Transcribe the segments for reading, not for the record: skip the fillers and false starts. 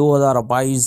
2022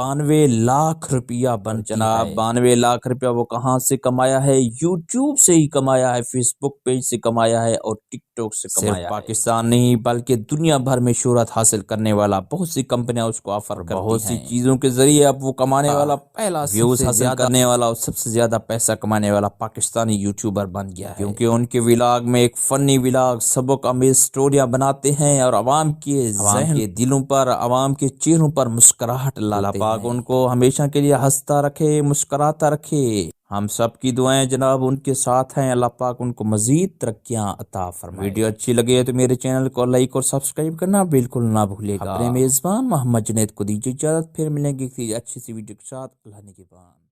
92 लाख रुपया बन जनाब 92 लाख रुपया वो कहाँ से कमाया है? यूट्यूब से ही कमाया है, फेसबुक पेज से कमाया है और टिकटॉक से कमाया है। पाकिस्तान नहीं बल्कि दुनिया भर में शोहरत हासिल करने वाला बहुत सी कंपनियां उसको ऑफर करती हैं। बहुत सी चीजों के जरिए अब वो कमाने वाला पहला व्यूज हासिल करने वाला और सबसे ज्यादा पैसा कमाने वाला पाकिस्तानी यूट्यूबर बन गया है, क्योंकि उनके व्लॉग में एक फनी व्लॉग सबक अमेज स्टोरियां बनाते हैं और आवाम के दिलों पर, आवाम के चेहरों पर मुस्कुराहट लाते हैं। पाक उनको हमेशा के लिए हंसता रखे, मुस्कुराता रखे। हम सब की दुआएं जनाब उनके साथ हैं। अल्लाह पाक उनको मजीद तरक्कियां अता फरमाए। वीडियो अच्छी लगे तो मेरे चैनल को लाइक और सब्सक्राइब करना बिल्कुल ना भूलिएगा। अपने मेजबान मोहम्मद जुनैद को दीजिए इजाजत, फिर मिलेंगे किसी अच्छी सी वीडियो के साथ। अल्लाह निगहबान।